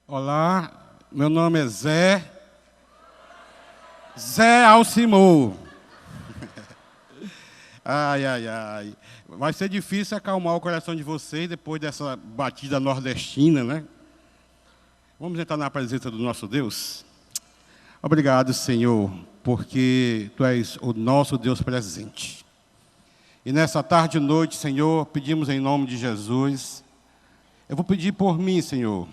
Olá, meu nome é Zé Alcimou. Ai, ai, ai. Vai ser difícil acalmar o coração de vocês depois dessa batida nordestina, né? Vamos entrar na presença do nosso Deus? Obrigado, Senhor, porque Tu és o nosso Deus presente. E nessa tarde e noite, Senhor, pedimos em nome de Jesus. Eu vou pedir por mim, Senhor,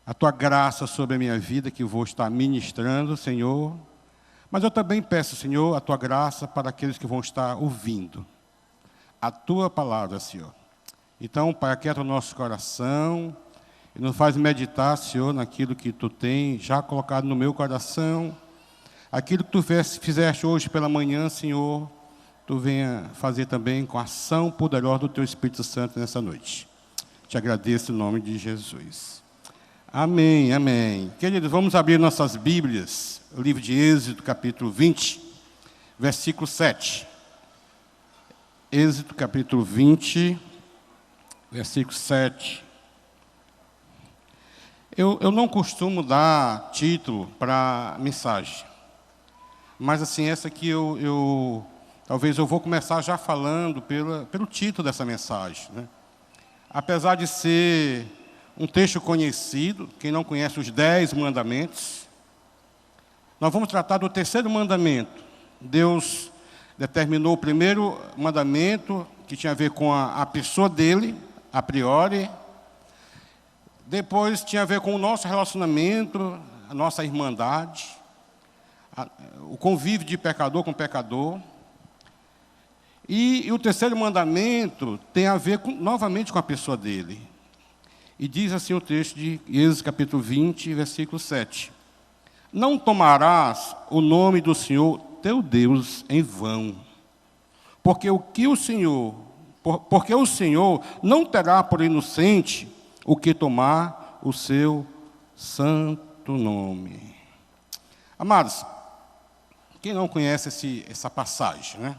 a Tua graça sobre a minha vida, que vou estar ministrando, Senhor. Mas eu também peço, Senhor, a Tua graça para aqueles que vão estar ouvindo a Tua palavra, Senhor. Então, Pai, aquieta o nosso coração e nos faz meditar, Senhor, naquilo que Tu tem já colocado no meu coração. Aquilo que Tu fizeste hoje pela manhã, Senhor, Tu venha fazer também com a ação poderosa do Teu Espírito Santo nessa noite. Te agradeço em nome de Jesus. Amém, amém. Queridos, vamos abrir nossas Bíblias, o livro de Êxodo, capítulo 20, versículo 7. Êxodo, capítulo 20, versículo 7. Eu não costumo dar título para mensagem, mas assim, essa aqui talvez eu vou começar já falando pelo título dessa mensagem, né? Apesar de ser um texto conhecido, quem não conhece os 10 mandamentos, nós vamos tratar do terceiro mandamento. Deus determinou o primeiro mandamento, que tinha a ver com a pessoa dele, a priori. Depois tinha a ver com o nosso relacionamento, a nossa irmandade, o convívio de pecador com pecador. E o terceiro mandamento tem a ver novamente com a pessoa dele. E diz assim o texto de Êxodo capítulo 20, versículo 7. Não tomarás o nome do Senhor teu Deus em vão, porque o Senhor não terá por inocente o que tomar o seu santo nome. Amados, quem não conhece essa passagem, né?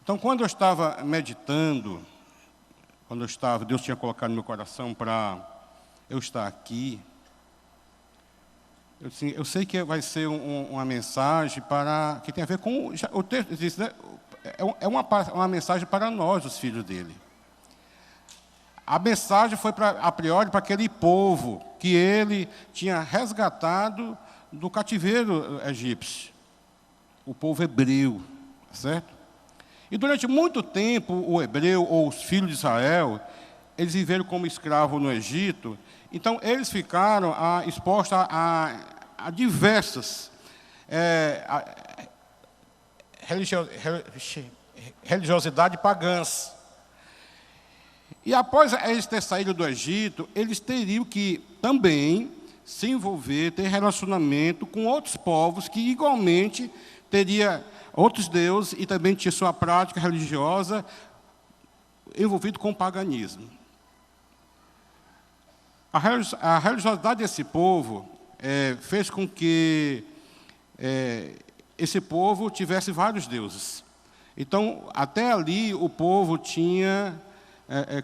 Então, quando eu estava meditando, Deus tinha colocado no meu coração para eu estar aqui, eu sei que vai ser uma mensagem que tem a ver com... O texto diz, né? É uma mensagem para nós, os filhos dele. A mensagem foi, a priori, para aquele povo que ele tinha resgatado do cativeiro egípcio, o povo hebreu, certo? E durante muito tempo, o hebreu, ou os filhos de Israel, eles viveram como escravos no Egito. Então, eles ficaram expostos a diversas religiosidades pagãs. E após eles terem saído do Egito, eles teriam que também se envolver, ter relacionamento com outros povos que igualmente teria outros deuses e também tinha sua prática religiosa envolvida com o paganismo. A religiosidade desse povo fez com que esse povo tivesse vários deuses. Então, até ali, o povo tinha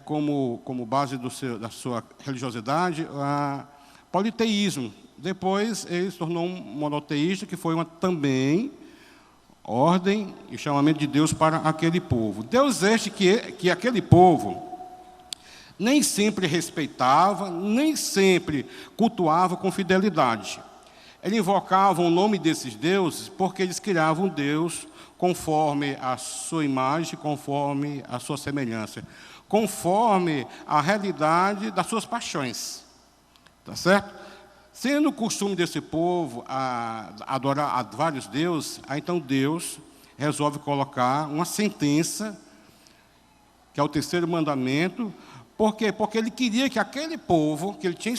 como base da sua religiosidade o politeísmo. Depois, ele se tornou um monoteísta, que foi também ordem e chamamento de Deus para aquele povo. Deus que aquele povo nem sempre respeitava, nem sempre cultuava com fidelidade. Ele invocava o nome desses deuses porque eles criavam um Deus conforme a sua imagem, conforme a sua semelhança, conforme a realidade das suas paixões. Tá certo? Sendo o costume desse povo adorar a vários deuses, então Deus resolve colocar uma sentença, que é o terceiro mandamento. Por quê? Porque ele queria que aquele povo, que ele tinha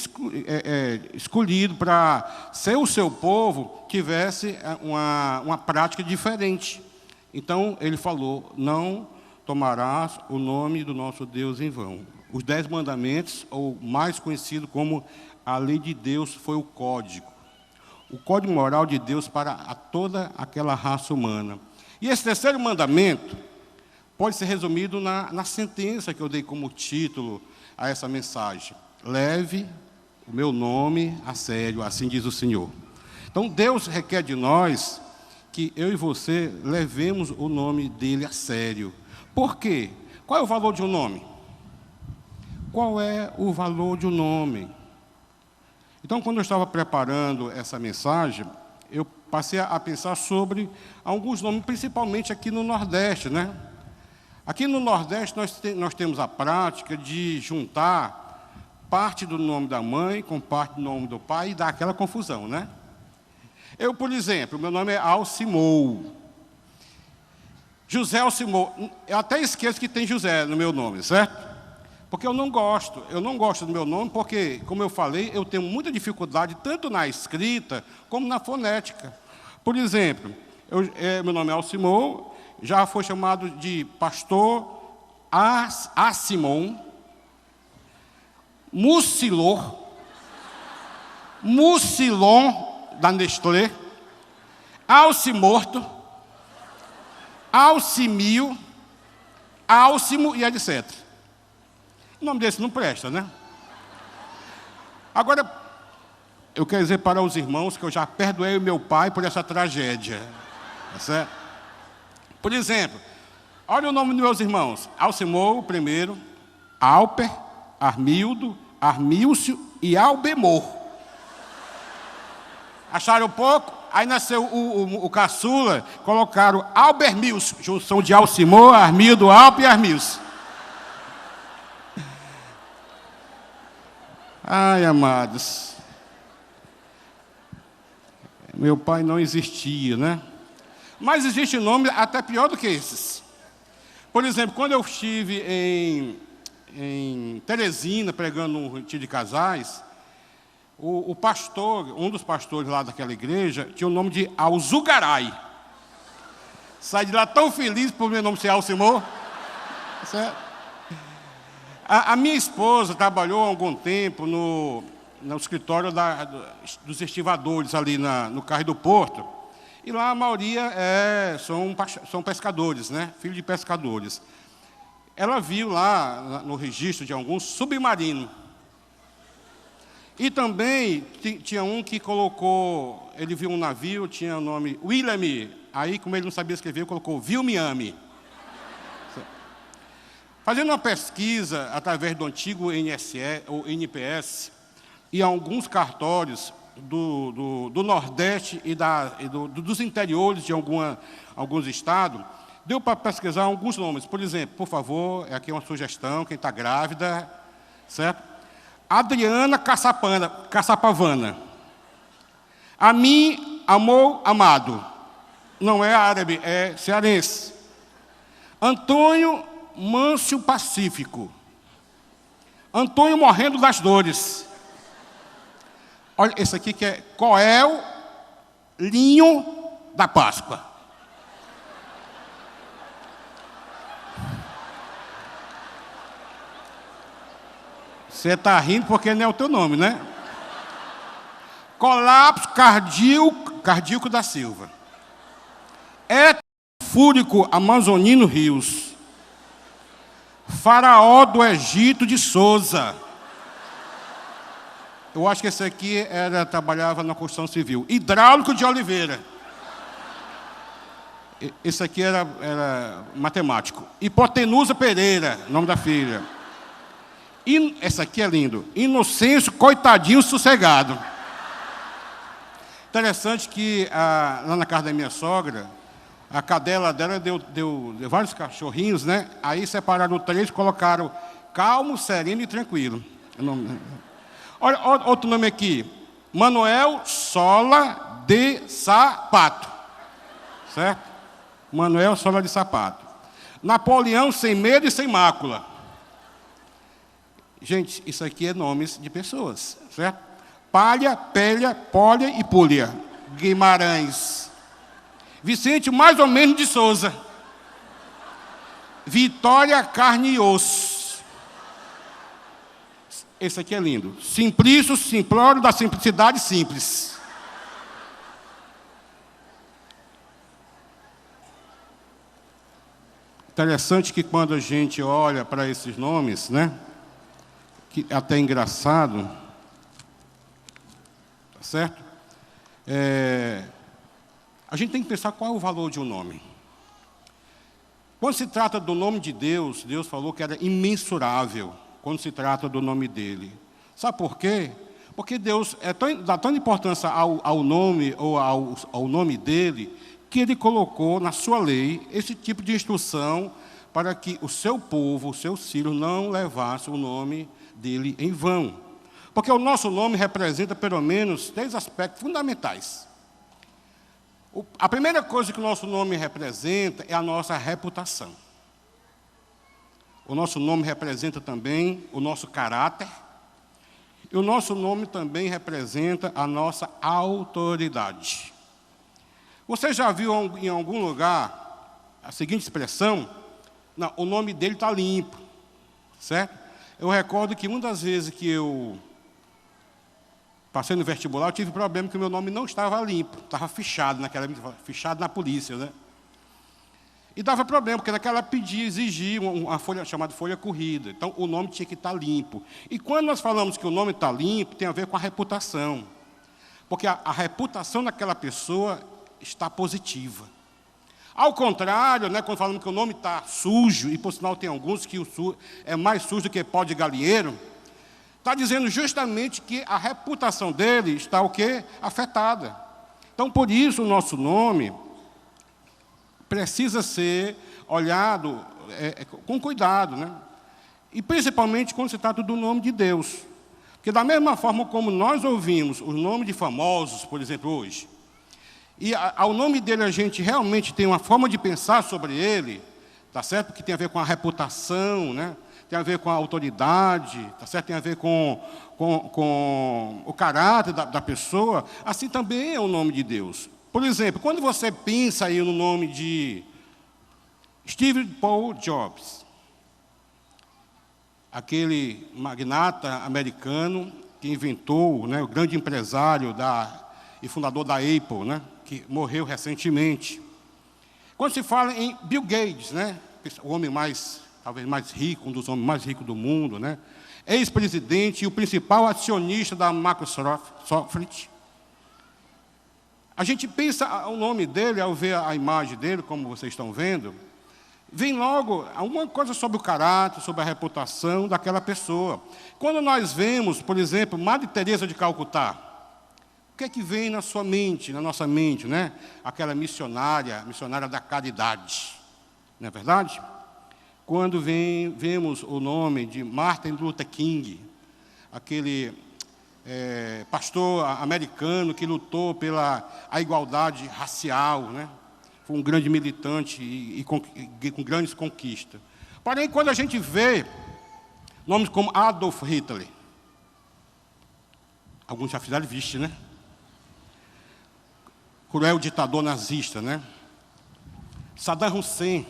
escolhido para ser o seu povo, tivesse uma prática diferente. Então, ele falou, não tomarás o nome do nosso Deus em vão. Os 10 mandamentos, ou mais conhecido como a lei de Deus, foi o código moral de Deus para toda aquela raça humana. E esse terceiro mandamento pode ser resumido na sentença que eu dei como título a essa mensagem. Leve o meu nome a sério, assim diz o Senhor. Então, Deus requer de nós que eu e você levemos o nome dele a sério. Por quê? Qual é o valor de um nome? Qual é o valor de um nome? Então, quando eu estava preparando essa mensagem, eu passei a pensar sobre alguns nomes, principalmente aqui no Nordeste, né? Aqui no Nordeste, nós temos a prática de juntar parte do nome da mãe com parte do nome do pai e dar aquela confusão, né? Eu, por exemplo, meu nome é Alcimou. José Alcimou. Eu até esqueço que tem José no meu nome, certo? Porque eu não gosto do meu nome, porque, como eu falei, eu tenho muita dificuldade, tanto na escrita, como na fonética. Por exemplo, meu nome é Alcimou, já foi chamado de pastor Assimon, Mucilor, Mucilon, da Nestlé, Alcimorto, Alcimio, Alcimo e etc. O nome desse não presta, né? Agora, eu quero dizer para os irmãos que eu já perdoei o meu pai por essa tragédia. Tá certo? Por exemplo, olha o nome dos meus irmãos. Alcimou, o primeiro, Alper, Armildo, Armílcio e Albemor. Acharam pouco? Aí nasceu o caçula, colocaram Albermilcio, junção de Alcimou, Armildo, Alper e Armílcio. Ai, amados, meu pai não existia, né? Mas existe nome até pior do que esses. Por exemplo, quando eu estive em Teresina, pregando um retiro de casais, o pastor, um dos pastores lá daquela igreja, tinha o nome de Alzugaray. Saí de lá tão feliz por meu nome ser Alcimor. Certo? A minha esposa trabalhou há algum tempo no escritório dos estivadores, ali no Cais do Porto. E lá a maioria são pescadores, né? Filhos de pescadores. Ela viu lá, no registro de alguns, submarino. E também tinha um que colocou, ele viu um navio, tinha o nome William. Aí, como ele não sabia escrever, colocou Vilmiame. Fazendo uma pesquisa através do antigo NSE, ou NPS, e alguns cartórios do Nordeste e dos interiores de alguns estados, deu para pesquisar alguns nomes. Por exemplo, por favor, aqui é uma sugestão, quem está grávida, certo? Adriana Caçapavana. A mim, amor, amado. Não é árabe, é cearense. Antônio Mâncio Pacífico. Antônio morrendo das dores. Olha, esse aqui que é Coel Linho da Páscoa. Você está rindo porque não é o teu nome, né? Colapso cardíaco da Silva. Fúrico Amazonino Rios. Faraó do Egito de Souza. Eu acho que esse aqui trabalhava na construção civil. Hidráulico de Oliveira. Esse aqui era matemático. Hipotenusa Pereira, nome da filha. Essa aqui é lindo. Inocêncio, coitadinho, sossegado. Interessante que lá na casa da minha sogra, a cadela dela deu vários cachorrinhos, né? Aí separaram 3 e colocaram calmo, sereno e tranquilo. Olha outro nome aqui. Manuel Sola de Sapato. Certo? Manuel Sola de Sapato. Napoleão sem medo e sem mácula. Gente, isso aqui é nomes de pessoas, certo? Palha, Pélia, Pólia e Púlia. Guimarães. Vicente, mais ou menos de Souza. Vitória, carne e osso. Esse aqui é lindo. Simplício, simplório da simplicidade simples. Interessante que quando a gente olha para esses nomes, né? Que até é engraçado, certo? A gente tem que pensar qual é o valor de um nome. Quando se trata do nome de Deus, Deus falou que era imensurável, quando se trata do nome dele. Sabe por quê? Porque Deus dá tanta importância ao nome, ou ao nome dele, que ele colocou na sua lei esse tipo de instrução para que o seu povo, os seus filhos, não levassem o nome dele em vão. Porque o nosso nome representa, pelo menos, 3 aspectos fundamentais. A primeira coisa que o nosso nome representa é a nossa reputação. O nosso nome representa também o nosso caráter. E o nosso nome também representa a nossa autoridade. Você já viu em algum lugar a seguinte expressão? Não, o nome dele está limpo, certo? Eu recordo que uma das vezes que eu passei no vestibular, eu tive problema que o meu nome não estava limpo, estava fichado na polícia, né? E dava problema, porque naquela exigia uma folha chamada folha corrida. Então, o nome tinha que estar limpo. E quando nós falamos que o nome está limpo, tem a ver com a reputação. Porque a reputação daquela pessoa está positiva. Ao contrário, né, quando falamos que o nome está sujo, e por sinal tem alguns que é mais sujo do que pó de galinheiro, está dizendo justamente que a reputação dele está o quê? Afetada. Então, por isso, o nosso nome precisa ser olhado com cuidado, né? E principalmente quando se trata do nome de Deus. Porque da mesma forma como nós ouvimos os nomes de famosos, por exemplo, hoje, e ao nome dele a gente realmente tem uma forma de pensar sobre ele, tá certo? Porque tem a ver com a reputação, né? Tem a ver com a autoridade, tá certo? Tem a ver com o caráter da pessoa, assim também é o nome de Deus. Por exemplo, quando você pensa aí no nome de Steve Paul Jobs, aquele magnata americano que inventou, né, o grande empresário e fundador da Apple, né, que morreu recentemente. Quando se fala em Bill Gates, né, o homem talvez mais rico, um dos homens mais ricos do mundo, né, ex-presidente e o principal acionista da Microsoft, a gente pensa o nome dele, ao ver a imagem dele, como vocês estão vendo, vem logo alguma coisa sobre o caráter, sobre a reputação daquela pessoa. Quando nós vemos, por exemplo, Madre Teresa de Calcutá, o que é que vem na sua mente, na nossa mente, né? Aquela missionária da caridade, não é verdade? Quando vemos o nome de Martin Luther King, aquele pastor americano que lutou pela igualdade racial, né? Foi um grande militante e com grandes conquistas. Porém, quando a gente vê nomes como Adolf Hitler, alguns já fizeram viste, né? Cruel ditador nazista, né? Saddam Hussein,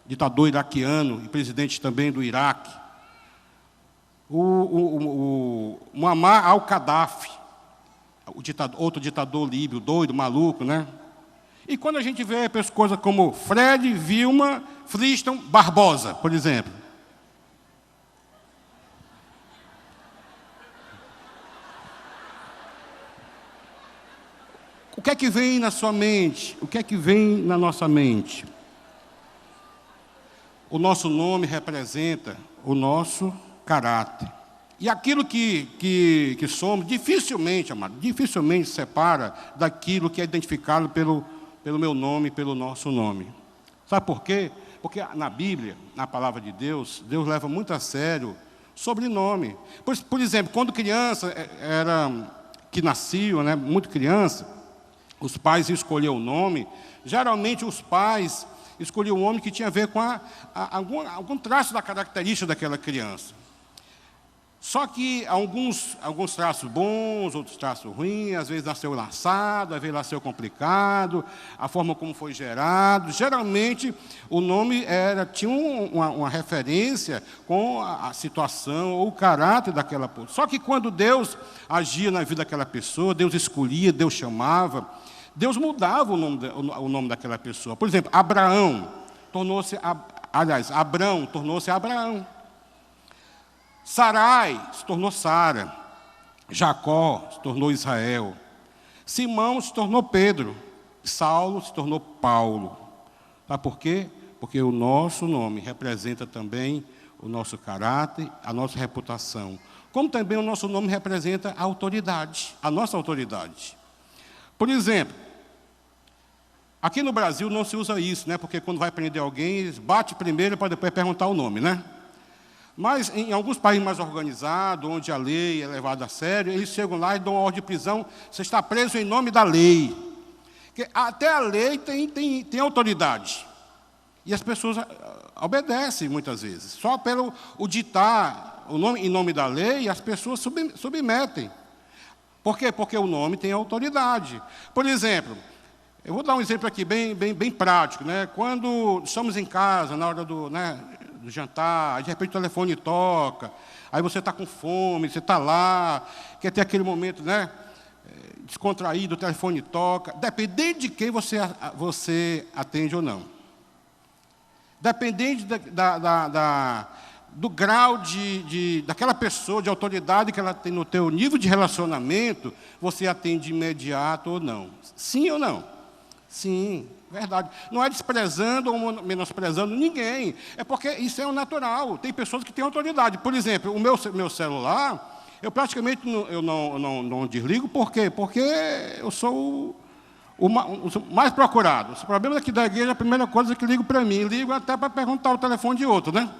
ditador iraquiano e presidente também do Iraque. O Muammar al-Gaddafi, outro ditador líbio, doido, maluco, né? E quando a gente vê coisas como Fred Vilma Flintstone Barbosa, por exemplo. O que é que vem na sua mente? O que é que vem na nossa mente? O nosso nome representa o nosso caráter. E aquilo que somos, dificilmente, amado, dificilmente separa daquilo que é identificado pelo meu nome, pelo nosso nome. Sabe por quê? Porque na Bíblia, na palavra de Deus, Deus leva muito a sério sobrenome. Por exemplo, quando criança, que nasciam, né, muito criança, os pais escolhiam o nome, geralmente os pais escolhiam um nome que tinha a ver com algum traço da característica daquela criança. Só que alguns traços bons, outros traços ruins, às vezes nasceu laçado, às vezes nasceu complicado, a forma como foi gerado. Geralmente, o nome tinha uma referência com a situação ou o caráter daquela pessoa. Só que quando Deus agia na vida daquela pessoa, Deus escolhia, Deus chamava, Deus mudava o nome daquela pessoa. Por exemplo, Abrão tornou-se Abrão. Sarai se tornou Sara. Jacó se tornou Israel. Simão se tornou Pedro. Saulo se tornou Paulo. Sabe por quê? Porque o nosso nome representa também o nosso caráter, a nossa reputação. Como também o nosso nome representa a autoridade, a nossa autoridade. Por exemplo, aqui no Brasil não se usa isso, né? Porque quando vai prender alguém, eles batem primeiro para depois perguntar o nome, né? Mas em alguns países mais organizados, onde a lei é levada a sério, eles chegam lá e dão uma ordem de prisão, você está preso em nome da lei. Porque até a lei tem autoridade. E as pessoas obedecem muitas vezes. Só pelo o ditar o nome, em nome da lei, as pessoas submetem. Por quê? Porque o nome tem autoridade. Por exemplo, eu vou dar um exemplo aqui bem prático, né? Quando estamos em casa, na hora do jantar, de repente o telefone toca, aí você está com fome, você está lá, quer ter aquele momento, né? Descontraído, o telefone toca. Dependendo de quem você atende ou não. Dependente do grau daquela pessoa, de autoridade que ela tem no teu nível de relacionamento, você atende de imediato ou não. Sim ou não? Sim, verdade. Não é desprezando ou menosprezando ninguém. É porque isso é o natural. Tem pessoas que têm autoridade. Por exemplo, o meu celular, eu praticamente não desligo. Por quê? Porque eu sou o mais procurado. O problema aqui da igreja, a primeira coisa é que ligo para mim. Ligo até para perguntar o telefone de outro, né?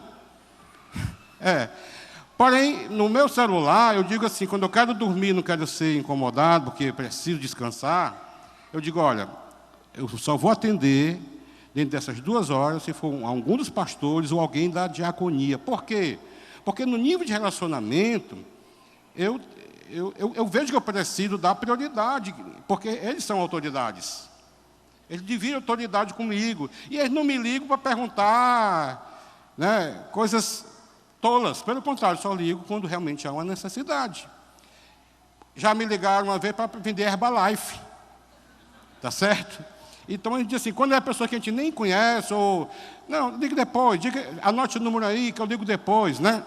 Porém, no meu celular, eu digo assim, quando eu quero dormir, não quero ser incomodado, porque preciso descansar, eu digo, olha, eu só vou atender dentro dessas 2 horas se for algum dos pastores ou alguém da diaconia. Por quê? Porque no nível de relacionamento, eu vejo que eu preciso dar prioridade, porque eles são autoridades. Eles dividem autoridade comigo. E eles não me ligam para perguntar, né, coisas tolas. Pelo contrário, só ligo quando realmente há uma necessidade. Já me ligaram uma vez para vender Herbalife. Tá certo? Então, a gente diz assim, quando é a pessoa que a gente nem conhece, ou... Não, ligue depois, anote o número aí, que eu ligo depois, né?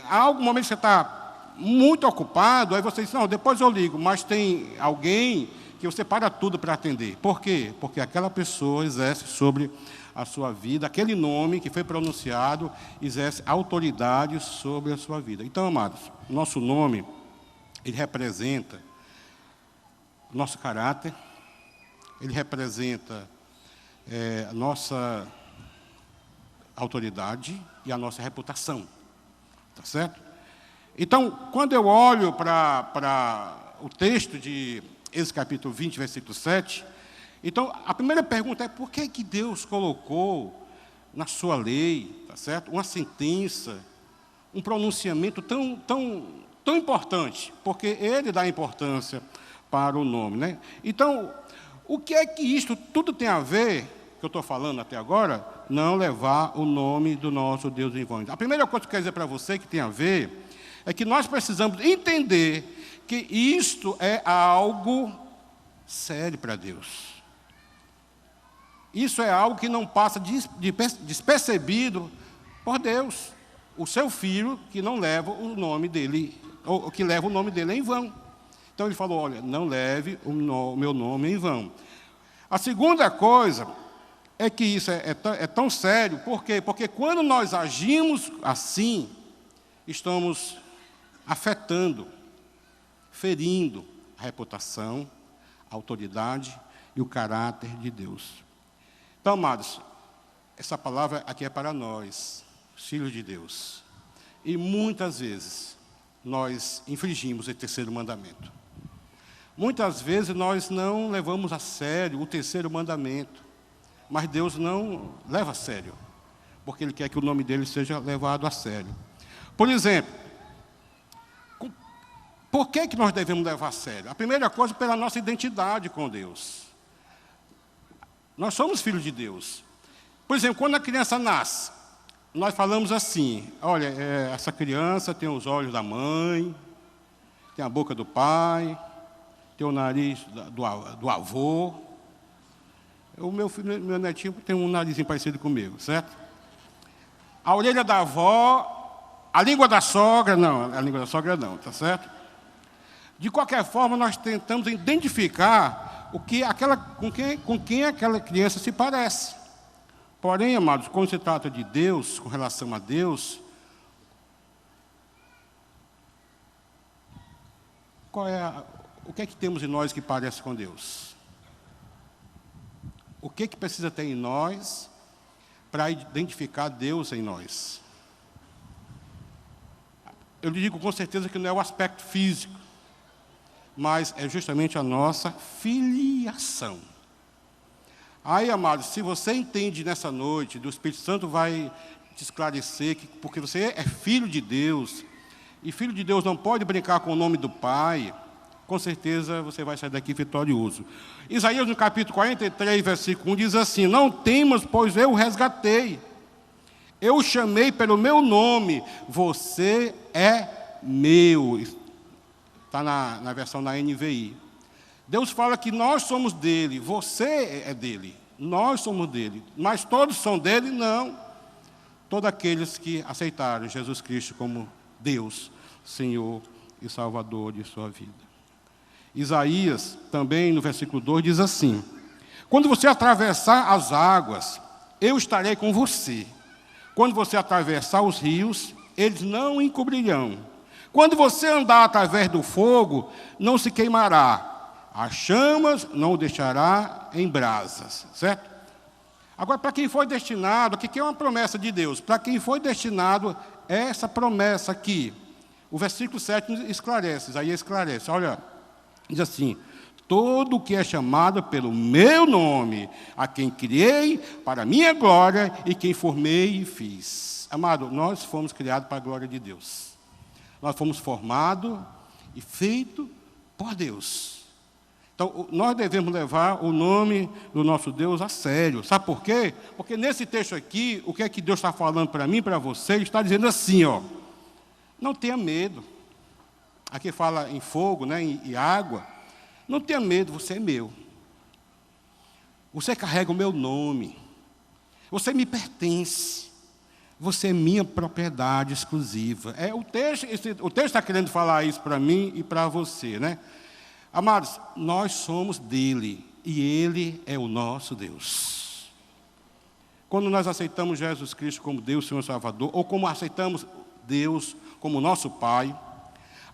Há algum momento que você está muito ocupado, aí você diz, não, depois eu ligo, mas tem alguém que você para tudo para atender. Por quê? Porque aquela pessoa exerce sobre a sua vida, aquele nome que foi pronunciado, exerce autoridade sobre a sua vida. Então, amados, nosso nome, ele representa o nosso caráter, ele representa a nossa autoridade e a nossa reputação. Tá certo? Então, quando eu olho para o texto de Êxodo capítulo 20, versículo 7, então, a primeira pergunta é por que Deus colocou na sua lei, tá certo? Uma sentença, um pronunciamento tão importante, porque Ele dá importância para o nome, né? Então, o que é que isto tudo tem a ver, que eu estou falando até agora, não levar o nome do nosso Deus em vão? A primeira coisa que eu quero dizer para você que tem a ver, é que nós precisamos entender que isto é algo sério para Deus. Isso é algo que não passa despercebido por Deus. O seu filho que não leva o nome dele, ou que leva o nome dele em vão. Então ele falou, olha, não leve o meu nome em vão. A segunda coisa é que isso é tão sério, por quê? Porque quando nós agimos assim, estamos afetando, ferindo a reputação, a autoridade e o caráter de Deus. Então, amados, essa palavra aqui é para nós, filhos de Deus. E muitas vezes nós infringimos o terceiro mandamento. Muitas vezes nós não levamos a sério o terceiro mandamento, mas Deus não leva a sério, porque Ele quer que o nome dele seja levado a sério. Por exemplo, por que nós devemos levar a sério? A primeira coisa, pela nossa identidade com Deus. Nós somos filhos de Deus. Por exemplo, quando a criança nasce, nós falamos assim, olha, essa criança tem os olhos da mãe, tem a boca do pai, tem o nariz do avô. O meu netinho tem um narizinho parecido comigo, certo? A orelha da avó, a língua da sogra, não, tá certo? De qualquer forma, nós tentamos identificar com quem aquela criança se parece. Porém, amados, quando se trata de Deus, com relação a Deus, o que é que temos em nós que parece com Deus? O que é que precisa ter em nós para identificar Deus em nós? Eu lhe digo com certeza que não é o aspecto físico, mas é justamente a nossa filiação. Aí, amados, se você entende nessa noite, o Espírito Santo vai te esclarecer que porque você é filho de Deus, e filho de Deus não pode brincar com o nome do Pai, com certeza você vai sair daqui vitorioso. Isaías, no capítulo 43, versículo 1, diz assim: não temas, pois eu o resgatei. Eu o chamei pelo meu nome, você é meu. Está na versão da NVI. Deus fala que nós somos dele, você é dele, nós somos dele. Mas todos são dele? Não. Todos aqueles que aceitaram Jesus Cristo como Deus, Senhor e Salvador de sua vida. Isaías, também no versículo 2, diz assim: quando você atravessar as águas, eu estarei com você. Quando você atravessar os rios, eles não encobrirão. Quando você andar através do fogo, não se queimará. As chamas não o deixará em brasas. Certo? Agora, para quem foi destinado, aqui é uma promessa de Deus. Para quem foi destinado essa promessa aqui, o versículo 7 esclarece, Isaías esclarece. Olha, diz assim: todo o que é chamado pelo meu nome, a quem criei para a minha glória e quem formei e fiz. Amado, nós fomos criados para a glória de Deus. Nós fomos formados e feitos por Deus. Então, nós devemos levar o nome do nosso Deus a sério. Sabe por quê? Porque nesse texto aqui, o que é que Deus está falando para mim, para você? Ele está dizendo assim, ó: não tenha medo. Aqui fala em fogo, né, e água. Não tenha medo, você é meu. Você carrega o meu nome. Você me pertence. Você é minha propriedade exclusiva. O texto está querendo falar isso para mim e para você, né? Amados, nós somos dele e ele é o nosso Deus. Quando nós aceitamos Jesus Cristo como Deus, Senhor Salvador, ou como aceitamos Deus como nosso Pai,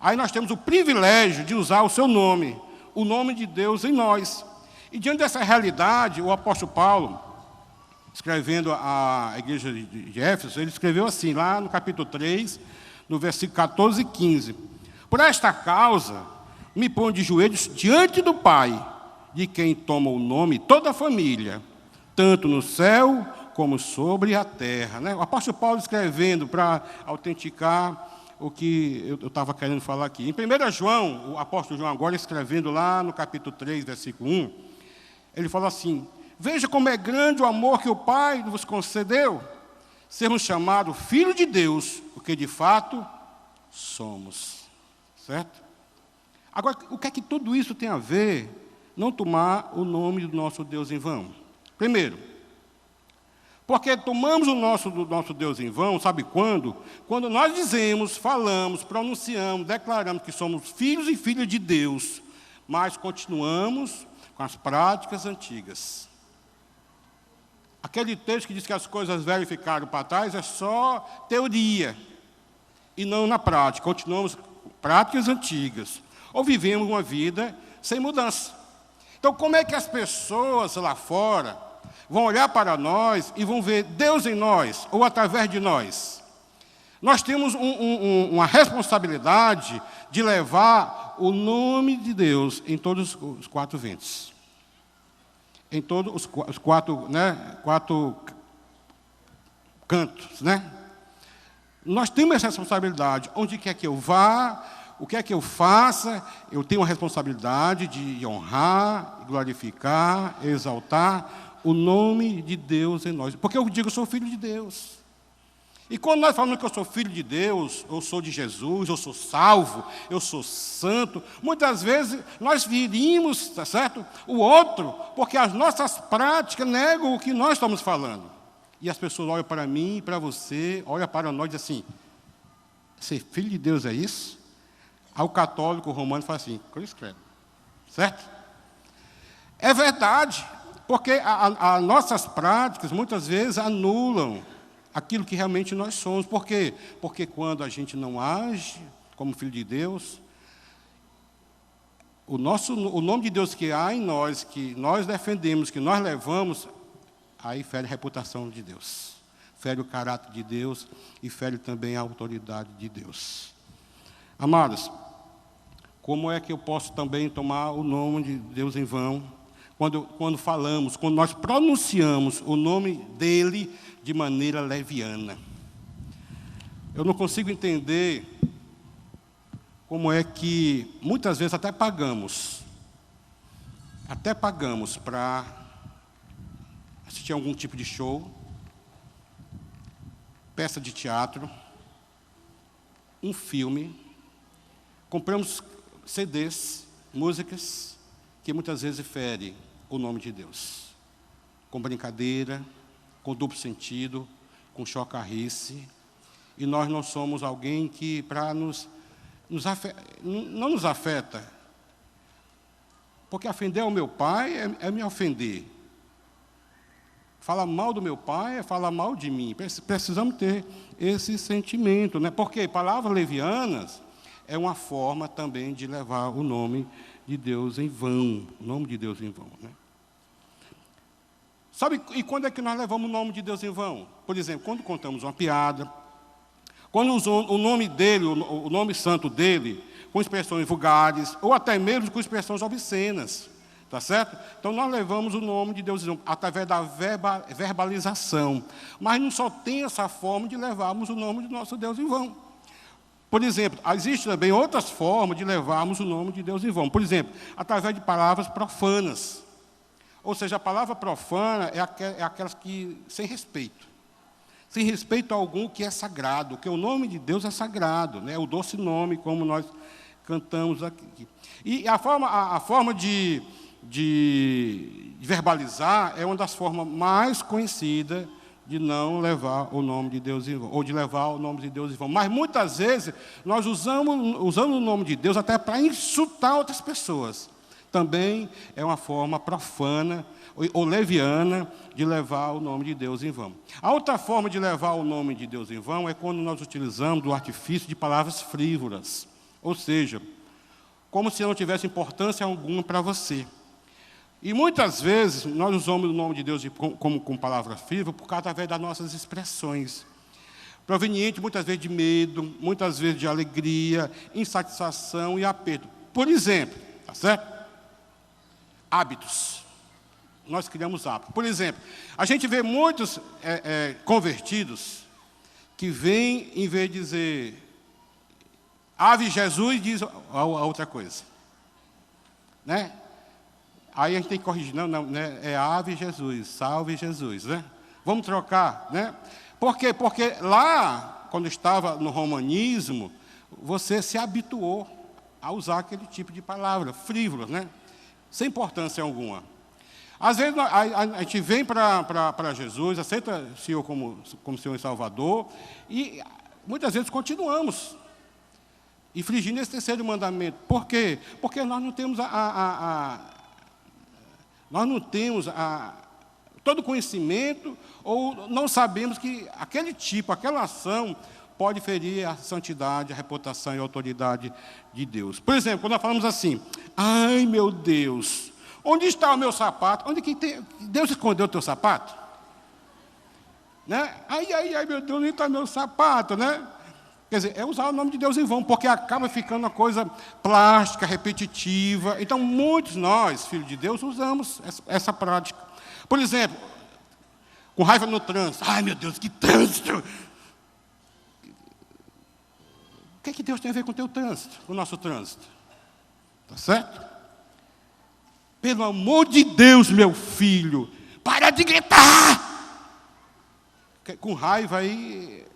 aí nós temos o privilégio de usar o seu nome, o nome de Deus em nós. E diante dessa realidade, o apóstolo Paulo, escrevendo à igreja de Éfeso, ele escreveu assim, lá no capítulo 3, no versículo 14 e 15: por esta causa, me ponho de joelhos diante do Pai, de quem toma o nome toda a família, tanto no céu como sobre a terra. Né? O apóstolo Paulo escrevendo para autenticar o que eu estava querendo falar aqui. Em 1 João, o apóstolo João agora escrevendo lá no capítulo 3, versículo 1, ele fala assim: veja como é grande o amor que o Pai nos concedeu, sermos chamados filhos de Deus, porque de fato somos. Certo? Agora, o que é que tudo isso tem a ver não tomar o nome do nosso Deus em vão? Primeiro, porque tomamos o nosso Deus em vão, sabe quando? Quando nós dizemos, falamos, pronunciamos, declaramos que somos filhos e filhas de Deus, mas continuamos com as práticas antigas. Aquele texto que diz que as coisas velhas ficaram para trás é só teoria e não na prática. Continuamos com práticas antigas ou vivemos uma vida sem mudança. Então, como é que as pessoas lá fora vão olhar para nós e vão ver Deus em nós ou através de nós? Nós temos uma responsabilidade de levar o nome de Deus em todos os quatro ventos. Em todos os quatro cantos, né? Nós temos essa responsabilidade. Onde quer que eu vá, o que é que eu faça, eu tenho a responsabilidade de honrar, glorificar, exaltar o nome de Deus em nós. Porque eu digo, eu sou filho de Deus. E quando nós falamos que eu sou filho de Deus, eu sou de Jesus, eu sou salvo, eu sou santo, muitas vezes nós virimos, tá certo? O outro, porque as nossas práticas negam o que nós estamos falando. E as pessoas olham para mim e para você, olham para nós e dizem assim: ser filho de Deus é isso? Aí o católico romano fala assim, cruz credo. Certo? É verdade, porque as nossas práticas, muitas vezes, anulam aquilo que realmente nós somos. Por quê? Porque quando a gente não age como filho de Deus, o nome de Deus que há em nós, que nós defendemos, que nós levamos, aí fere a reputação de Deus, fere o caráter de Deus e fere também a autoridade de Deus. Amados, como é que eu posso também tomar o nome de Deus em vão? Quando falamos, quando nós pronunciamos o nome dele de maneira leviana. Eu não consigo entender como é que, muitas vezes, até pagamos para assistir a algum tipo de show, peça de teatro, um filme, compramos CDs, músicas, que muitas vezes ferem o nome de Deus, com brincadeira, com duplo sentido, com chocarrice, e nós não somos alguém que, para não nos afeta, porque ofender o meu pai é me ofender. Falar mal do meu pai é falar mal de mim. Precisamos ter esse sentimento, né? Porque palavras levianas é uma forma também de levar o nome de Deus em vão. O nome de Deus em vão, né? Sabe, e quando é que nós levamos o nome de Deus em vão? Por exemplo, quando contamos uma piada, quando usamos o nome dele, o nome santo dele, com expressões vulgares, ou até mesmo com expressões obscenas. Tá certo? Então, nós levamos o nome de Deus através da verbalização. Mas não só tem essa forma de levarmos o nome de nosso Deus em vão. Por exemplo, existem também outras formas de levarmos o nome de Deus em vão. Por exemplo, através de palavras profanas. Ou seja, a palavra profana é aquelas que, sem respeito. Sem respeito a algum que é sagrado, que o nome de Deus é sagrado, né? O doce nome, como nós cantamos aqui. E a forma de verbalizar é uma das formas mais conhecidas de não levar o nome de Deus em vão, ou de levar o nome de Deus em vão. Mas muitas vezes nós usamos o nome de Deus até para insultar outras pessoas. Também é uma forma profana ou leviana de levar o nome de Deus em vão. A outra forma de levar o nome de Deus em vão é quando nós utilizamos o artifício de palavras frívolas, ou seja, como se não tivesse importância alguma para você. E muitas vezes nós usamos o nome de Deus como palavra frívola através das nossas expressões, proveniente muitas vezes de medo, muitas vezes de alegria, insatisfação e aperto. Por exemplo, tá certo? Hábitos. Nós criamos hábitos. Por exemplo, a gente vê muitos convertidos que vêm, em vez de dizer Ave Jesus, diz a outra coisa. Né? Aí a gente tem que corrigir, não, né? É Ave Jesus, salve Jesus, né? Vamos trocar, né? Por quê? Porque lá, quando estava no romanismo, você se habituou a usar aquele tipo de palavra, frívola, né? Sem importância alguma. Às vezes a gente vem para Jesus, aceita o Senhor como Senhor e Salvador, e muitas vezes continuamos infringindo esse terceiro mandamento. Por quê? Porque nós não temos todo conhecimento, ou não sabemos que aquele tipo, aquela ação, pode ferir a santidade, a reputação e a autoridade de Deus. Por exemplo, quando nós falamos assim, ai meu Deus, onde está o meu sapato? Onde que Deus escondeu o teu sapato? Né? Ai, meu Deus, onde está meu sapato, né? Quer dizer, é usar o nome de Deus em vão, porque acaba ficando uma coisa plástica, repetitiva. Então, muitos nós, filhos de Deus, usamos essa prática. Por exemplo, com raiva no trânsito. Ai, meu Deus, que trânsito! O que Deus tem a ver com o teu trânsito, com o nosso trânsito? Tá certo? Pelo amor de Deus, meu filho, para de gritar! Com raiva aí...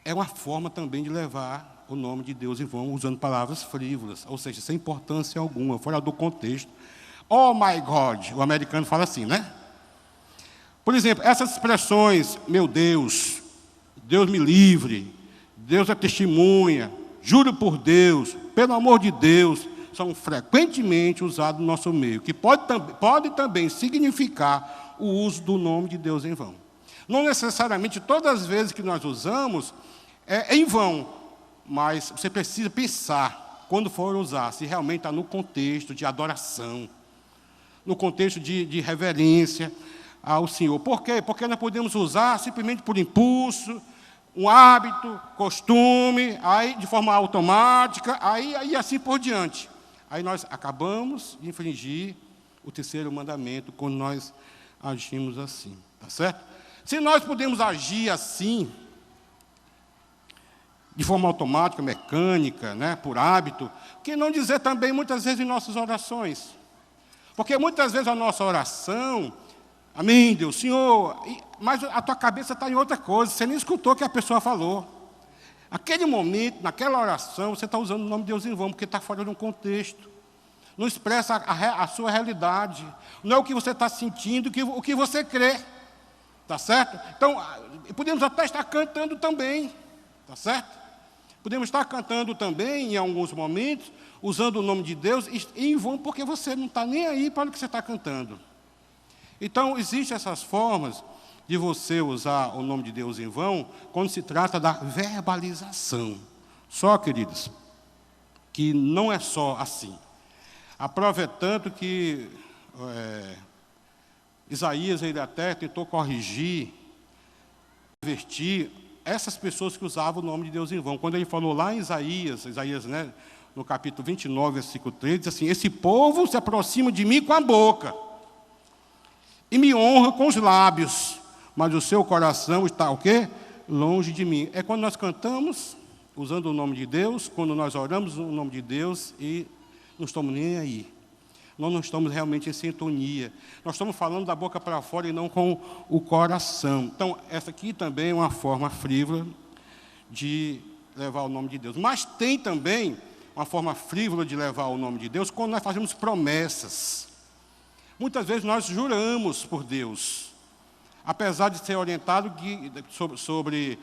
é uma forma também de levar o nome de Deus em vão, usando palavras frívolas, ou seja, sem importância alguma, fora do contexto. Oh my God, o americano fala assim, né? Por exemplo, essas expressões, meu Deus, Deus me livre, Deus é testemunha, juro por Deus, pelo amor de Deus, são frequentemente usados no nosso meio, que pode também significar o uso do nome de Deus em vão. Não necessariamente todas as vezes que nós usamos é em vão, mas você precisa pensar, quando for usar, se realmente está no contexto de adoração, no contexto de reverência ao Senhor. Por quê? Porque nós podemos usar simplesmente por impulso, um hábito, costume, aí de forma automática, aí assim por diante. Aí nós acabamos de infringir o terceiro mandamento quando nós agimos assim, tá certo? Se nós podemos agir assim, de forma automática, mecânica, né, por hábito, que não dizer também muitas vezes em nossas orações? Porque muitas vezes a nossa oração, amém, Deus, Senhor, mas a tua cabeça está em outra coisa, você nem escutou o que a pessoa falou. Aquele momento, naquela oração, você está usando o nome de Deus em vão, porque está fora de um contexto. Não expressa a sua realidade. Não é o que você está sentindo, o que você crê. Tá certo? Então, podemos até estar cantando também. Tá certo? Podemos estar cantando também, em alguns momentos, usando o nome de Deus em vão, porque você não está nem aí para o que você está cantando. Então, existem essas formas de você usar o nome de Deus em vão, quando se trata da verbalização. Só, queridos, que não é só assim. A prova é tanto que Isaías ele até tentou corrigir, investir essas pessoas que usavam o nome de Deus em vão. Quando ele falou lá em Isaías, né, no capítulo 29, versículo 3, diz assim: esse povo se aproxima de mim com a boca e me honra com os lábios, mas o seu coração está o quê? Longe de mim. É quando nós cantamos, usando o nome de Deus, quando nós oramos no nome de Deus e não estamos nem aí. Nós não estamos realmente em sintonia. Nós estamos falando da boca para fora e não com o coração. Então, essa aqui também é uma forma frívola de levar o nome de Deus. Mas tem também uma forma frívola de levar o nome de Deus quando nós fazemos promessas. Muitas vezes nós juramos por Deus, apesar de ser orientado sobre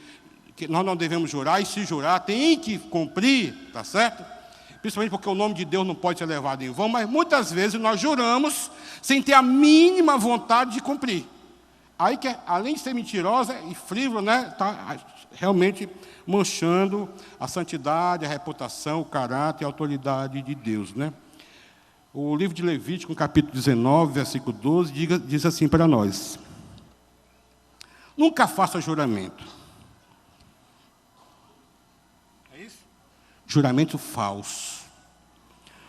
que nós não devemos jurar, e se jurar tem que cumprir, tá certo? Principalmente porque o nome de Deus não pode ser levado em vão, mas muitas vezes nós juramos sem ter a mínima vontade de cumprir. Aí que, além de ser mentirosa e frívola, né, está realmente manchando a santidade, a reputação, o caráter e a autoridade de Deus, né? O livro de Levítico, capítulo 19, versículo 12, diz assim para nós: nunca faça juramento. É isso? Juramento falso.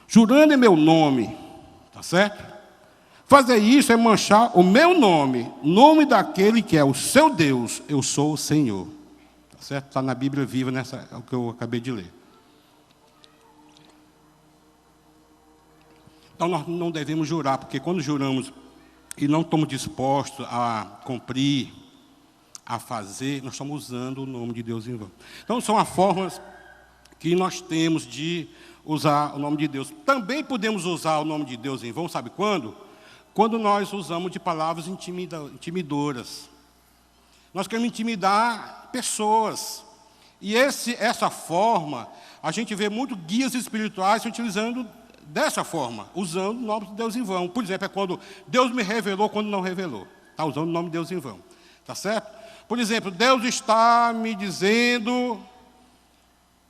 Jurando em meu nome, tá certo? Fazer isso é manchar o meu nome daquele que é o seu Deus. Eu sou o Senhor. Tá certo? Está na Bíblia Viva, é o que eu acabei de ler. Então, nós não devemos jurar, porque quando juramos e não estamos dispostos a cumprir, a fazer, nós estamos usando o nome de Deus em vão. Então, são as formas que nós temos de usar o nome de Deus. Também podemos usar o nome de Deus em vão, sabe quando? Quando nós usamos de palavras intimidoras. Nós queremos intimidar pessoas. E essa forma, a gente vê muito guias espirituais se utilizando dessa forma, usando o nome de Deus em vão. Por exemplo, é quando Deus me revelou, quando não revelou. Está usando o nome de Deus em vão. Está certo? Por exemplo, Deus está me dizendo,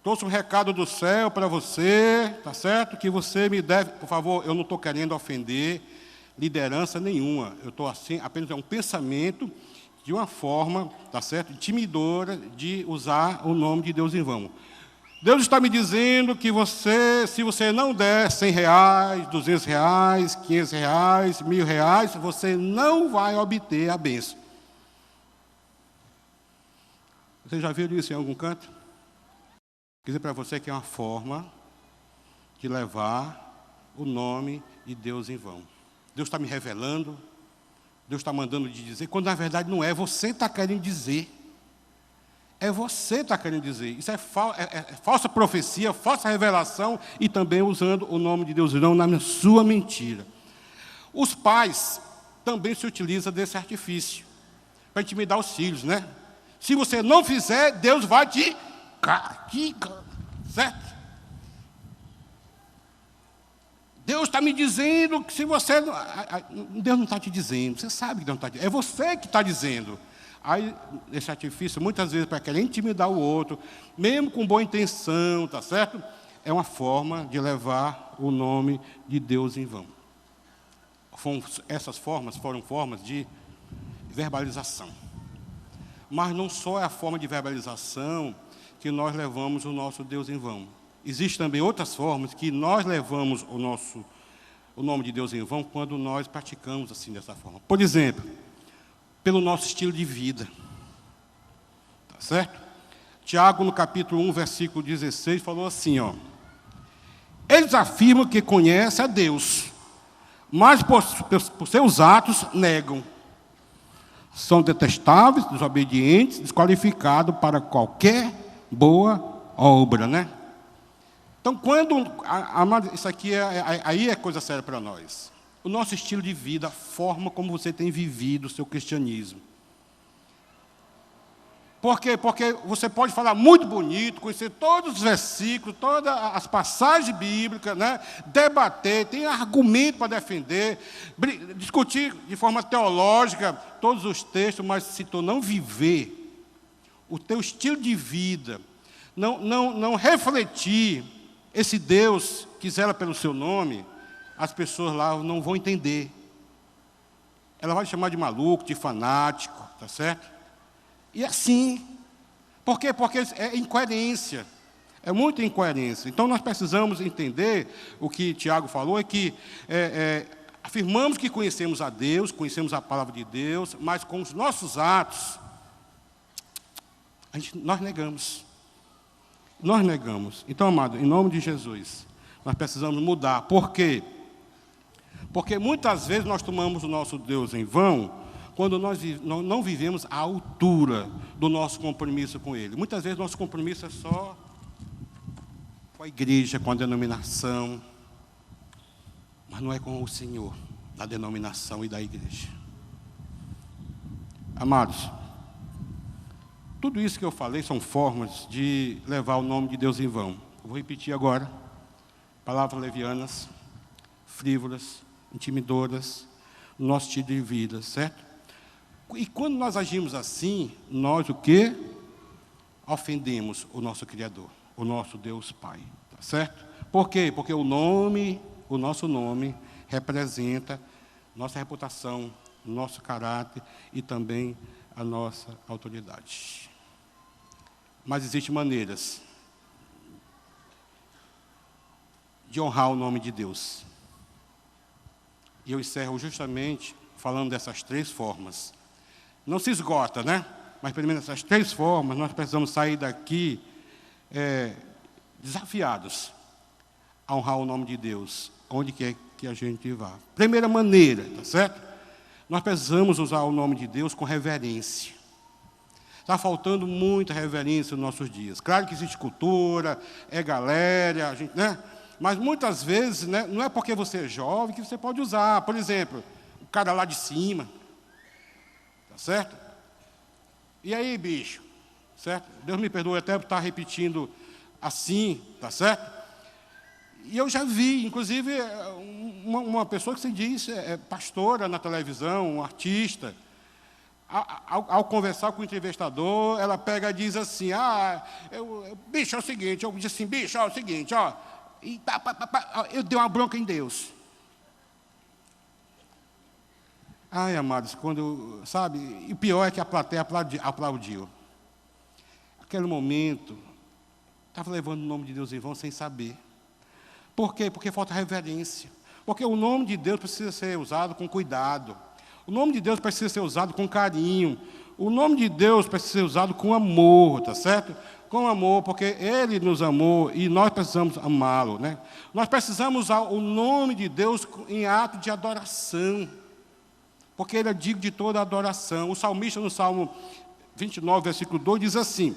trouxe um recado do céu para você, está certo? Que você me deve, por favor, eu não estou querendo ofender liderança nenhuma. Eu estou assim, apenas é um pensamento de uma forma, está certo? Intimidora de usar o nome de Deus em vão. Deus está me dizendo que você, se você não der R$100, R$200, R$500, R$1.000, você não vai obter a bênção. Você já viu isso em algum canto? Quer dizer para você que é uma forma de levar o nome de Deus em vão. Deus está me revelando, Deus está mandando de dizer, quando na verdade não é, você está querendo dizer. É você que está querendo dizer. Isso é falsa profecia, falsa revelação e também usando o nome de Deus não na sua mentira. Os pais também se utilizam desse artifício para intimidar os filhos, né? Se você não fizer, Deus vai te certo? Deus está me dizendo que se você... Deus não está te dizendo, você sabe que Deus não está dizendo. É você que está dizendo. Aí, esse artifício, muitas vezes, para querer intimidar o outro, mesmo com boa intenção, tá certo? É uma forma de levar o nome de Deus em vão. Essas formas foram formas de verbalização. Mas não só é a forma de verbalização que nós levamos o nosso Deus em vão. Existem também outras formas que nós levamos o nome de Deus em vão quando nós praticamos assim, dessa forma. Por exemplo, pelo nosso estilo de vida. Tá certo? Tiago, no capítulo 1, versículo 16, falou assim, ó. Eles afirmam que conhecem a Deus, mas por seus atos negam. São detestáveis, desobedientes, desqualificados para qualquer boa obra, né? Então, isso aqui aí é coisa séria para nós. O nosso estilo de vida, a forma como você tem vivido o seu cristianismo. Por quê? Porque você pode falar muito bonito, conhecer todos os versículos, todas as passagens bíblicas, né? Debater, tem argumento para defender, discutir de forma teológica todos os textos, mas se tu não viver o teu estilo de vida, não refletir esse Deus que zela pelo seu nome, as pessoas lá não vão entender. Ela vai te chamar de maluco, de fanático, tá certo? E assim. Por quê? Porque é incoerência. É muita incoerência. Então, nós precisamos entender, o que Tiago falou, é que afirmamos que conhecemos a Deus, conhecemos a palavra de Deus, mas com os nossos atos, nós negamos. Nós negamos. Então, amado, em nome de Jesus, nós precisamos mudar. Por quê? Porque muitas vezes nós tomamos o nosso Deus em vão quando nós não vivemos à altura do nosso compromisso com Ele. Muitas vezes nosso compromisso é só com a igreja, com a denominação, mas não é com o Senhor, da denominação e da igreja. Amados, tudo isso que eu falei são formas de levar o nome de Deus em vão. Eu vou repetir agora. Palavras levianas, frívolas, intimidadoras, no nosso estilo de vida, certo? E quando nós agimos assim, nós o quê? Ofendemos o nosso Criador, o nosso Deus Pai, tá certo? Por quê? Porque o nosso nome representa nossa reputação, nosso caráter e também a nossa autoridade. Mas existem maneiras de honrar o nome de Deus. E eu encerro justamente falando dessas 3 formas. Não se esgota, né? Mas pelo menos essas 3 formas, nós precisamos sair daqui desafiados a honrar o nome de Deus, onde quer que a gente vá. Primeira maneira, tá certo? Nós precisamos usar o nome de Deus com reverência. Está faltando muita reverência nos nossos dias. Claro que existe cultura, galera, a gente, né? Mas muitas vezes, né, não é porque você é jovem que você pode usar. Por exemplo, o cara lá de cima. Tá certo? E aí, bicho? Certo? Deus me perdoe até por estar repetindo assim, tá certo? E eu já vi, inclusive, uma pessoa que se diz pastora na televisão, um artista. Ao conversar com o entrevistador, ela pega e diz assim, bicho, é o seguinte, eu disse assim, bicho, é o seguinte, ó, e eu dei uma bronca em Deus. Ai, amados, sabe, e o pior é que a plateia aplaudiu. Aquele momento, estava levando o nome de Deus em vão sem saber. Por quê? Porque falta reverência. Porque o nome de Deus precisa ser usado com cuidado. O nome de Deus precisa ser usado com carinho. O nome de Deus precisa ser usado com amor, tá certo? Com amor, porque Ele nos amou e nós precisamos amá-lo, né? Nós precisamos usar o nome de Deus em ato de adoração, porque Ele é digno de toda adoração. O salmista, no Salmo 29, versículo 2, diz assim: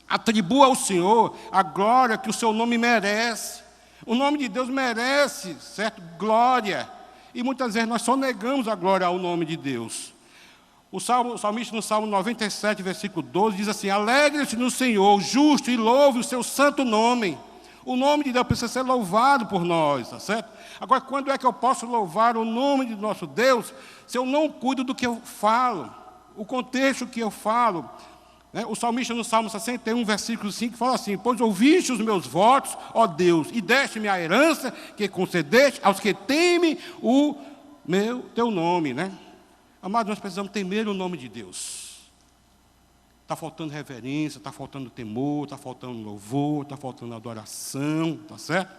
atribua ao Senhor a glória que o seu nome merece. O nome de Deus merece, certo? Glória. E muitas vezes nós só negamos a glória ao nome de Deus. O salmista, no Salmo 97, versículo 12, diz assim: alegre-se no Senhor, justo, e louve o seu santo nome. O nome de Deus precisa ser louvado por nós, tá certo? Agora, quando é que eu posso louvar o nome de nosso Deus se eu não cuido do que eu falo? O contexto que eu falo, né? O salmista no Salmo 61, versículo 5, fala assim: pois ouviste os meus votos, ó Deus, e deste-me a herança que concedeste aos que temem o teu nome, né? Amados, nós precisamos temer o nome de Deus. Está faltando reverência, está faltando temor, está faltando louvor, está faltando adoração, tá certo?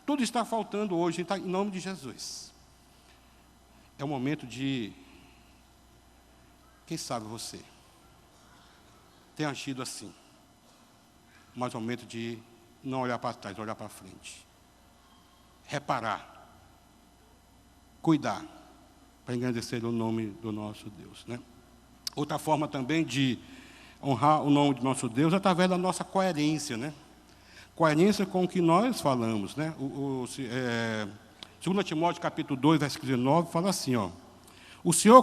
Tudo está faltando hoje, em nome de Jesus. É o momento de, quem sabe você tem agido assim, mas é o momento de não olhar para trás, olhar para frente. Reparar, cuidar, para engrandecer o nome do nosso Deus, né? Outra forma também de honrar o nome do nosso Deus é através da nossa coerência, né? Coerência com o que nós falamos, né? 2 Timóteo capítulo 2, versículo 19, fala assim, ó: o Senhor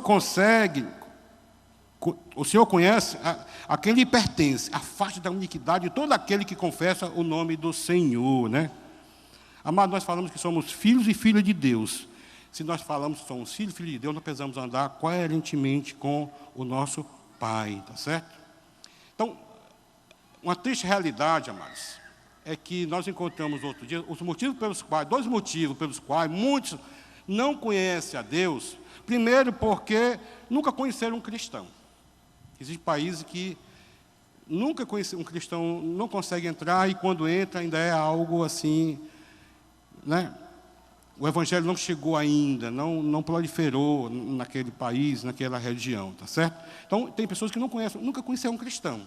conhece a quem lhe pertence, afaste da iniquidade de todo aquele que confessa o nome do Senhor, né? Amados, nós falamos que somos filhos e filhas de Deus. Se nós falamos que somos filhos e filhas de Deus, nós precisamos andar coerentemente com o nosso Pai, tá certo? Então, uma triste realidade, amados, é que nós encontramos outro dia dois motivos pelos quais muitos não conhecem a Deus. Primeiro, porque nunca conheceram um cristão. Existem países que nunca conheceram um cristão, não consegue entrar, e quando entra ainda é algo assim, né? O evangelho não chegou ainda, não proliferou naquele país, naquela região, tá certo? Então, tem pessoas que não conhecem, nunca conheceram um cristão.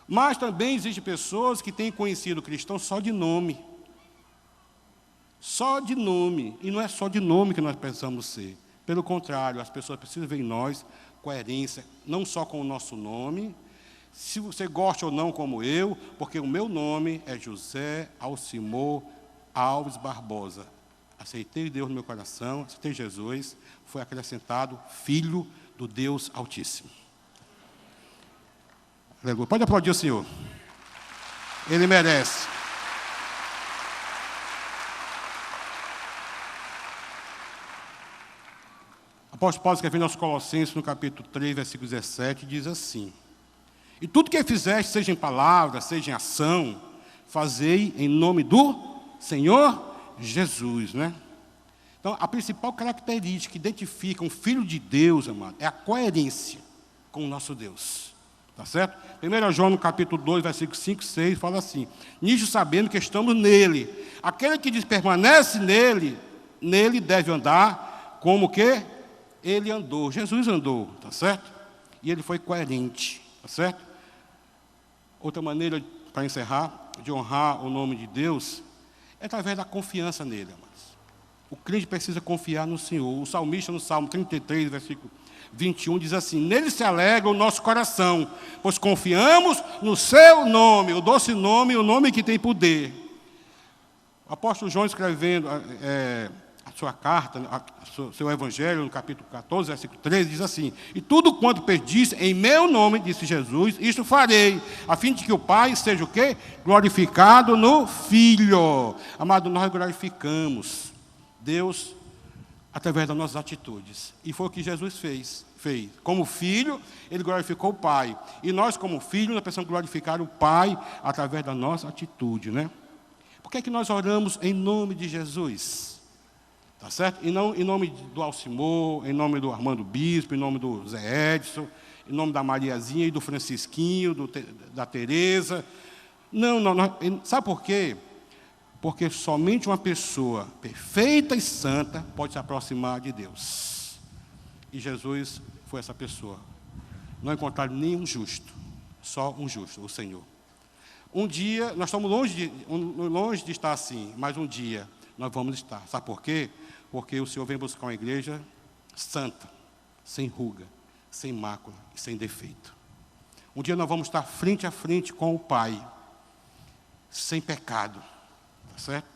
Mas também existem pessoas que têm conhecido o cristão só de nome. Só de nome. E não é só de nome que nós precisamos ser. Pelo contrário, as pessoas precisam ver em nós coerência, não só com o nosso nome, se você gosta ou não como eu, porque o meu nome é José Alcimor Alves Barbosa. Aceitei Deus no meu coração, aceitei Jesus, foi acrescentado Filho do Deus Altíssimo. Aleluia. Pode aplaudir o Senhor. Ele merece. O apóstolo Paulo escrevendo aos Colossenses, no capítulo 3, versículo 17, diz assim: e tudo que fizeste, seja em palavra, seja em ação, fazei em nome do Senhor Jesus, né? Então, a principal característica que identifica um filho de Deus, amado, é a coerência com o nosso Deus. Tá certo? 1 João, no capítulo 2, versículos 5 e 6, fala assim: nisto sabendo que estamos nele. Aquele que diz permanece nele deve andar como que ele andou. Jesus andou, tá certo? E ele foi coerente, tá certo? Outra maneira, para encerrar, de honrar o nome de Deus é através da confiança nele, amados. O crente precisa confiar no Senhor. O salmista, no Salmo 33, versículo 21, diz assim: nele se alegra o nosso coração, pois confiamos no seu nome, o doce nome, o nome que tem poder. O apóstolo João, escrevendo a sua carta, seu evangelho, no capítulo 14, versículo 13, diz assim: e tudo quanto pedis em meu nome, disse Jesus, isto farei, a fim de que o Pai seja o quê? Glorificado no Filho. Amado, nós glorificamos Deus através das nossas atitudes. E foi o que Jesus fez. Como filho, ele glorificou o Pai. E nós, como filhos, nós precisamos glorificar o Pai através da nossa atitude, né? Por que é que nós oramos em nome de Jesus? Tá certo? E não em nome do Alcimor, em nome do Armando Bispo, em nome do Zé Edson, em nome da Mariazinha e do Francisquinho, da Tereza. Não. Sabe por quê? Porque somente uma pessoa perfeita e santa pode se aproximar de Deus. E Jesus foi essa pessoa. Não encontraram nenhum justo, só um justo, o Senhor. Um dia, nós estamos longe de estar assim, mas um dia nós vamos estar. Sabe por quê? Porque o Senhor vem buscar uma igreja santa, sem ruga, sem mácula e sem defeito. Um dia nós vamos estar frente a frente com o Pai, sem pecado. Certo?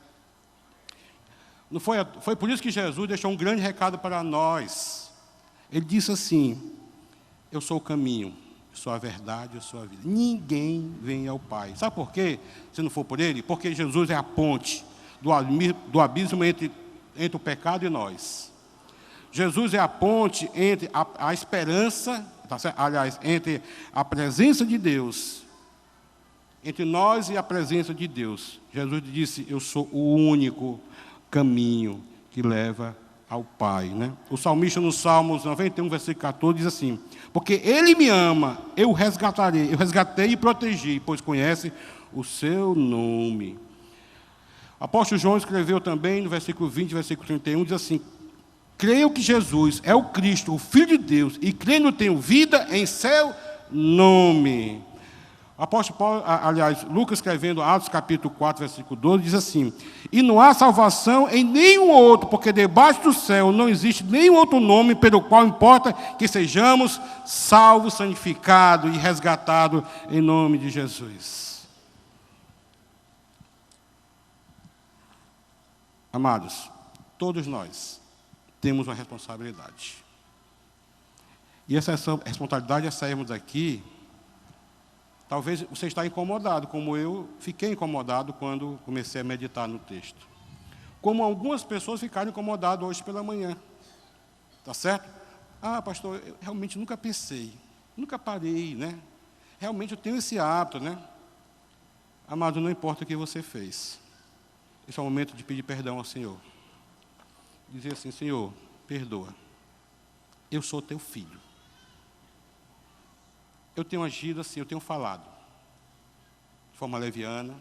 Não foi por isso que Jesus deixou um grande recado para nós. Ele disse assim: eu sou o caminho, eu sou a verdade, eu sou a vida. Ninguém vem ao Pai. Sabe por quê? Se não for por Ele? Porque Jesus é a ponte do abismo entre o pecado e nós. Jesus é a ponte entre a esperança, tá certo? Aliás, entre a presença de Deus, entre nós e a presença de Deus. Jesus disse, eu sou o único caminho que leva ao Pai. Né? O salmista no Salmos 91, versículo 14, diz assim, porque Ele me ama, eu resgatei e protegi, pois conhece o seu nome. O apóstolo João escreveu também, no versículo 20, versículo 31, diz assim, creio que Jesus é o Cristo, o Filho de Deus, e crendo tenho vida em seu nome. O apóstolo Paulo, aliás, Lucas escrevendo Atos capítulo 4, versículo 12, diz assim, e não há salvação em nenhum outro, porque debaixo do céu não existe nenhum outro nome pelo qual importa que sejamos salvos, santificados e resgatados em nome de Jesus. Amados, todos nós temos uma responsabilidade. E essa responsabilidade é sairmos daqui. Talvez você está incomodado, como eu fiquei incomodado quando comecei a meditar no texto. Como algumas pessoas ficaram incomodadas hoje pela manhã. Tá certo? Ah, pastor, eu realmente nunca pensei, nunca parei, né? Realmente eu tenho esse hábito, né? Amado, não importa o que você fez. Esse é o momento de pedir perdão ao Senhor. Dizer assim, Senhor, perdoa. Eu sou teu filho. Eu tenho agido assim, eu tenho falado. De forma leviana.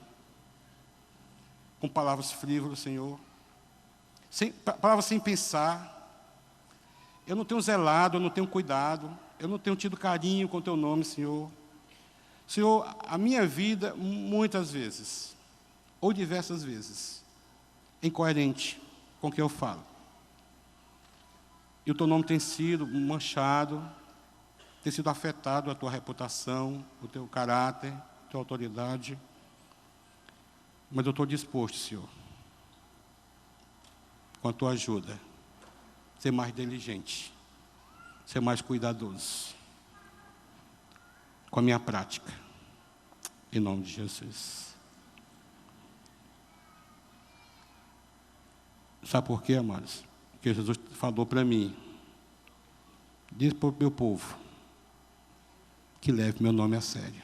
Com palavras frívolas, Senhor. Palavras sem pensar. Eu não tenho zelado, eu não tenho cuidado. Eu não tenho tido carinho com o teu nome, Senhor. Senhor, a minha vida, muitas vezes, ou diversas vezes, é incoerente com o que eu falo. E o teu nome tem sido manchado, tem sido afetado a tua reputação, o teu caráter, a tua autoridade. Mas eu estou disposto, Senhor, com a tua ajuda, ser mais diligente, ser mais cuidadoso com a minha prática, em nome de Jesus. Sabe por quê, amados? Porque Jesus falou para mim, diz para o meu povo, que leve meu nome a sério.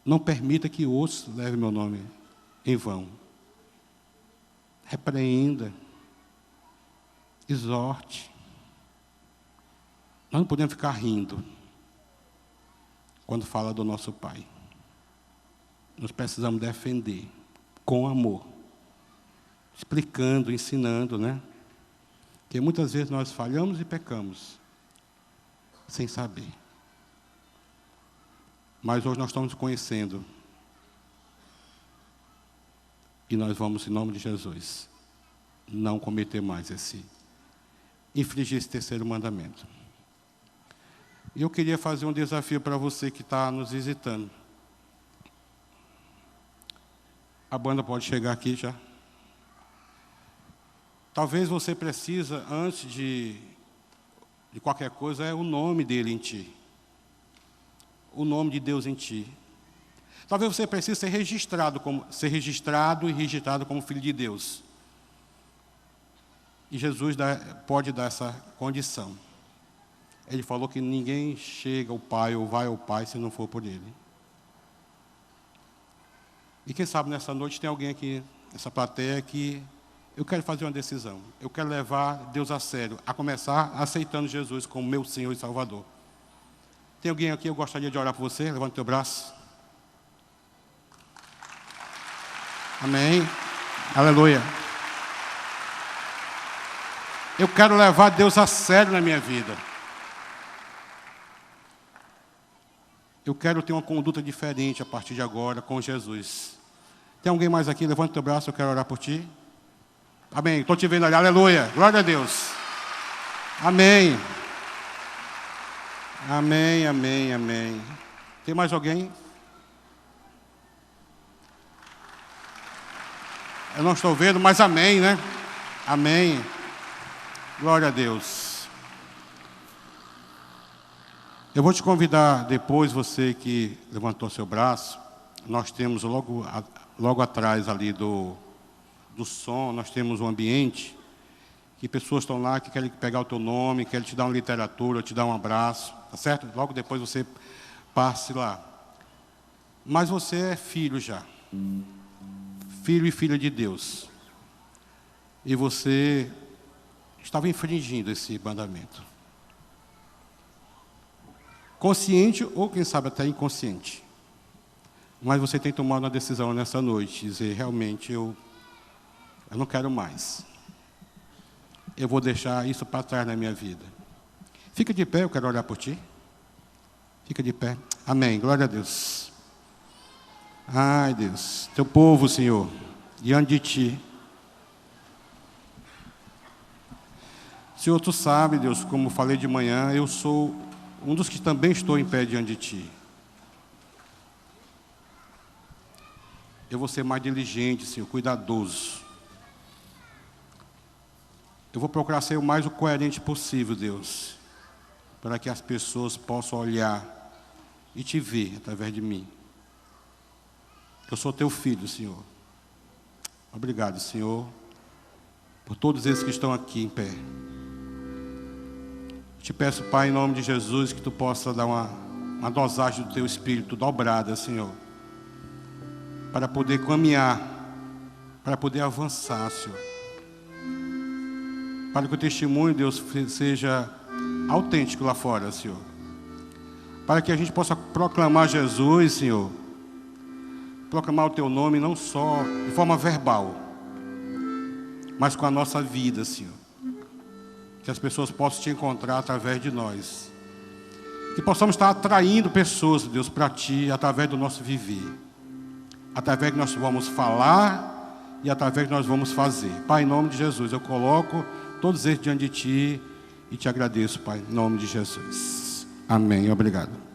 Não permita que outros levem meu nome em vão. Repreenda, exorte. Nós não podemos ficar rindo quando fala do nosso Pai. Nós precisamos defender com amor, explicando, ensinando, né? Porque muitas vezes nós falhamos e pecamos sem saber. Mas hoje nós estamos conhecendo. E nós vamos, em nome de Jesus, não cometer mais infringir esse terceiro mandamento. E eu queria fazer um desafio para você que está nos visitando. A banda pode chegar aqui já. Talvez você precisa, antes de qualquer coisa, é o nome dele em ti. O nome de Deus em ti. Talvez você precise ser registrado e registrado como filho de Deus. E Jesus pode dar essa condição. Ele falou que ninguém chega ao Pai ou vai ao Pai se não for por Ele. E quem sabe nessa noite tem alguém aqui, nessa plateia, que eu quero fazer uma decisão. Eu quero levar Deus a sério, a começar aceitando Jesus como meu Senhor e Salvador. Tem alguém aqui, eu gostaria de orar por você? Levanta o teu braço. Amém. Aleluia. Eu quero levar Deus a sério na minha vida. Eu quero ter uma conduta diferente a partir de agora com Jesus. Tem alguém mais aqui? Levanta o teu braço, eu quero orar por ti. Amém. Estou te vendo ali. Aleluia. Glória a Deus. Amém. Amém, amém, amém. Tem mais alguém? Eu não estou vendo, mas amém, né? Amém. Glória a Deus. Eu vou te convidar depois, você que levantou seu braço, nós temos logo atrás ali do som, nós temos um ambiente que pessoas estão lá que querem pegar o teu nome, querem te dar uma literatura, te dar um abraço, tá certo? Logo depois você passe lá. Mas você é filho já. Filho e filha de Deus. E você estava infringindo esse mandamento. Consciente ou, quem sabe, até inconsciente. Mas você tem tomado uma decisão nessa noite, dizer, realmente, eu não quero mais. Eu vou deixar isso para trás na minha vida. Fica de pé, eu quero orar por ti. Fica de pé. Amém. Glória a Deus. Ai, Deus. Teu povo, Senhor, diante de ti. Senhor, tu sabe, Deus, como falei de manhã, eu sou um dos que também estou em pé diante de ti. Eu vou ser mais diligente, Senhor, cuidadoso. Eu vou procurar ser o mais coerente possível, Deus, para que as pessoas possam olhar e te ver através de mim. Eu sou teu filho, Senhor. Obrigado, Senhor, por todos esses que estão aqui em pé. Te peço, Pai, em nome de Jesus, que tu possa dar uma dosagem do teu Espírito dobrada, Senhor, para poder caminhar, para poder avançar, Senhor. Para que o testemunho, Deus, seja autêntico lá fora, Senhor. Para que a gente possa proclamar Jesus, Senhor. Proclamar o teu nome não só de forma verbal, mas com a nossa vida, Senhor. Que as pessoas possam te encontrar através de nós. Que possamos estar atraindo pessoas, Deus, para ti, através do nosso viver. Através que nós vamos falar e através que nós vamos fazer. Pai, em nome de Jesus, eu coloco todos eles diante de ti e te agradeço, Pai, em nome de Jesus. Amém. Obrigado.